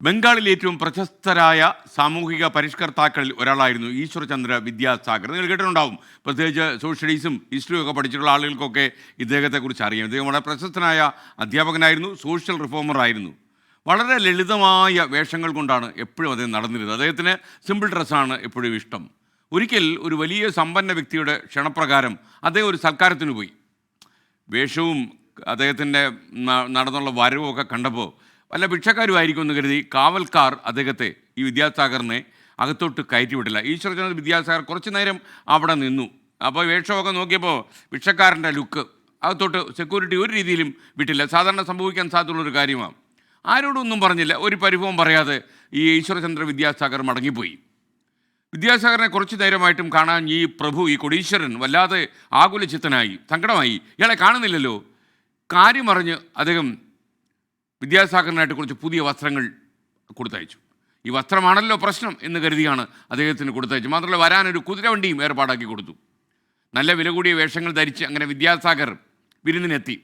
ബംഗാളിലെ ഏറ്റവും പ്രശസ്തരായ സാമൂഹിക പരിഷ്കർത്താക്കളിൽ ഒരാളായിരുന്നു ഈശ്വർചന്ദ്ര വിദ്യാസാഗർ. നിങ്ങൾ കേട്ടിട്ടുണ്ടാവും. പ്രത്യേകിച്ച് സോഷ്യലൈസും ഹിസ്റ്ററിയും ഒക്കെ പഠിച്ചിട്ടുള്ള ആളുകൾക്കൊക്കെ ഇദ്ദേഹത്തെക്കുറിച്ച് അറിയാം. ഇദ്ദേഹം വളരെ പ്രശസ്തനായ അധ്യാപകനായിരുന്നു, സോഷ്യൽ റിഫോമറായിരുന്നു. വളരെ ലളിതമായ വേഷങ്ങൾ കൊണ്ടാണ് എപ്പോഴും അദ്ദേഹം നടന്നിരുന്നത്. അദ്ദേഹത്തിന് സിമ്പിൾ ഡ്രസ്സാണ് എപ്പോഴും ഇഷ്ടം. ഒരിക്കൽ ഒരു വലിയ സമ്പന്ന വ്യക്തിയുടെ ക്ഷണപ്രകാരം അദ്ദേഹം ഒരു സൽക്കാരത്തിന് പോയി. വേഷവും അദ്ദേഹത്തിൻ്റെ നടന്നുള്ള വരവും ഒക്കെ കണ്ടപ്പോൾ വല്ല ഭിക്ഷക്കാരുമായിരിക്കും എന്ന് കരുതി കാവൽക്കാർ അദ്ദേഹത്തെ, ഈ വിദ്യാസാഗറിനെ അകത്തോട്ട് കയറ്റിവിട്ടില്ല. ഈശ്വർചന്ദ്ര വിദ്യാസാഗർ കുറച്ച് നേരം അവിടെ നിന്നു. അപ്പോൾ വേഷമൊക്കെ നോക്കിയപ്പോൾ ഭിക്ഷക്കാരൻ്റെ ലുക്ക്, അകത്തോട്ട് സെക്യൂരിറ്റി ഒരു രീതിയിലും വിട്ടില്ല. സാധാരണ സംഭവിക്കാൻ സാധ്യതയുള്ളൊരു കാര്യമാണ്. ആരോടൊന്നും പറഞ്ഞില്ല, ഒരു പരിഭവം പറയാതെ ഈ ഈശ്വർചന്ദ്ര വിദ്യാസാഗർ മടങ്ങിപ്പോയി. വിദ്യാസാഗറിനെ കുറച്ച് നേരമായിട്ടും കാണാൻ ഈ പ്രഭു, ഈ കൊടീശ്വരൻ വല്ലാതെ ആകുലചിത്തനായി, സങ്കടമായി. ഇയാളെ കാണുന്നില്ലല്ലോ. കാര്യമറിഞ്ഞ് അദ്ദേഹം വിദ്യാസാഗറിനായിട്ട് കുറച്ച് പുതിയ വസ്ത്രങ്ങൾ കൊടുത്തയച്ചു. ഈ വസ്ത്രമാണല്ലോ പ്രശ്നം എന്ന് കരുതിയാണ് അദ്ദേഹത്തിന് കൊടുത്തയച്ചു. മാത്രമല്ല വരാനൊരു കുതിരവണ്ടിയും ഏർപ്പാടാക്കി കൊടുത്തു. നല്ല വില കൂടിയ വേഷങ്ങൾ ധരിച്ച് അങ്ങനെ വിദ്യാസാഗർ വിരുന്നിനെത്തി.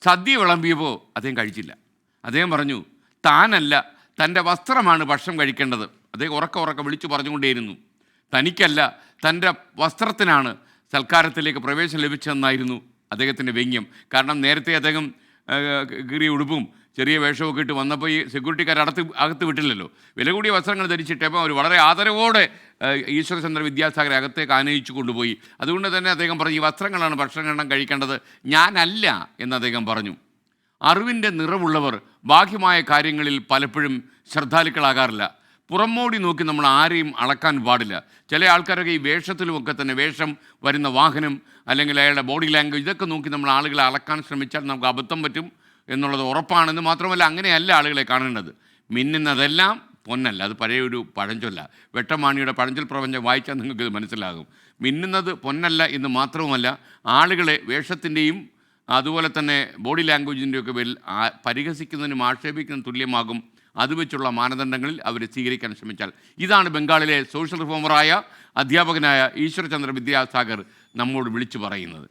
സദ്യ വിളമ്പിയപ്പോൾ അദ്ദേഹം കഴിച്ചില്ല. അദ്ദേഹം പറഞ്ഞു, താനല്ല, തൻ്റെ വസ്ത്രമാണ് ഭക്ഷണം കഴിക്കേണ്ടത്. അദ്ദേഹം ഉറക്കെ വിളിച്ചു പറഞ്ഞുകൊണ്ടേയിരുന്നു. തനിക്കല്ല, തൻ്റെ വസ്ത്രത്തിനാണ് സൽക്കാരത്തിലേക്ക് പ്രവേശനം ലഭിച്ചതെന്നായിരുന്നു അദ്ദേഹത്തിൻ്റെ വ്യംഗ്യം. കാരണം നേരത്തെ അദ്ദേഹം കീറിയ ഉടുപ്പും ചെറിയ വേഷമൊക്കെ ഇട്ട് വന്നപ്പോൾ ഈ സെക്യൂരിറ്റിക്കാർ അകത്ത് വിട്ടില്ലല്ലോ. വില കൂടിയ വസ്ത്രങ്ങൾ ധരിച്ചിട്ടപ്പോൾ അവർ വളരെ ആദരവോടെ ഈശ്വർചന്ദ്ര വിദ്യാസാഗറെ അകത്തേക്ക് ആനയിച്ചു കൊണ്ടുപോയി. അതുകൊണ്ട് തന്നെ അദ്ദേഹം പറഞ്ഞു, ഈ വസ്ത്രങ്ങളാണ് ഭക്ഷണം കഴിക്കേണ്ടത്, ഞാനല്ല എന്ന് അദ്ദേഹം പറഞ്ഞു. അറിവിൻ്റെ നിറവുള്ളവർ ബാഹ്യമായ കാര്യങ്ങളിൽ പലപ്പോഴും ശ്രദ്ധാലുക്കളാകാറില്ല. പുറമോടി നോക്കി നമ്മൾ ആരെയും അളക്കാൻ പാടില്ല. ചില ആൾക്കാരൊക്കെ ഈ വേഷത്തിലുമൊക്കെ തന്നെ, വേഷം, വരുന്ന വാഹനം, അല്ലെങ്കിൽ അയാളുടെ ബോഡി ലാംഗ്വേജ്, ഇതൊക്കെ നോക്കി നമ്മൾ ആളുകളെ അളക്കാൻ ശ്രമിച്ചാൽ നമുക്ക് അബദ്ധം പറ്റും എന്നുള്ളത് ഉറപ്പാണെന്ന്. മാത്രമല്ല അങ്ങനെയല്ല ആളുകളെ കാണേണ്ടത്. മിന്നുന്നതെല്ലാം പൊന്നല്ല. അത് പഴയ ഒരു പഴഞ്ചൊല്ല. വെട്ടമാണിയുടെ പഴഞ്ചൊൽ പ്രപഞ്ചം വായിച്ചാൽ നിങ്ങൾക്ക് ഇത് മനസ്സിലാകും. മിന്നുന്നത് പൊന്നല്ല എന്ന് മാത്രവുമല്ല, ആളുകളെ വേഷത്തിൻ്റെയും അതുപോലെ തന്നെ ബോഡി ലാംഗ്വേജിൻ്റെയൊക്കെ പേരിൽ പരിഹസിക്കുന്നതിനും ആക്ഷേപിക്കുന്നതിനും തുല്യമാകും. അത് വെച്ചുള്ള മാനദണ്ഡങ്ങളിൽ അവർ സ്വീകരിക്കാൻ ശ്രമിച്ചാൽ. ഇതാണ് ബംഗാളിലെ സോഷ്യൽ റിഫോമറായ അധ്യാപകനായ ഈശ്വർചന്ദ്ര വിദ്യാസാഗർ നമ്മോട് വിളിച്ചു പറയുന്നത്.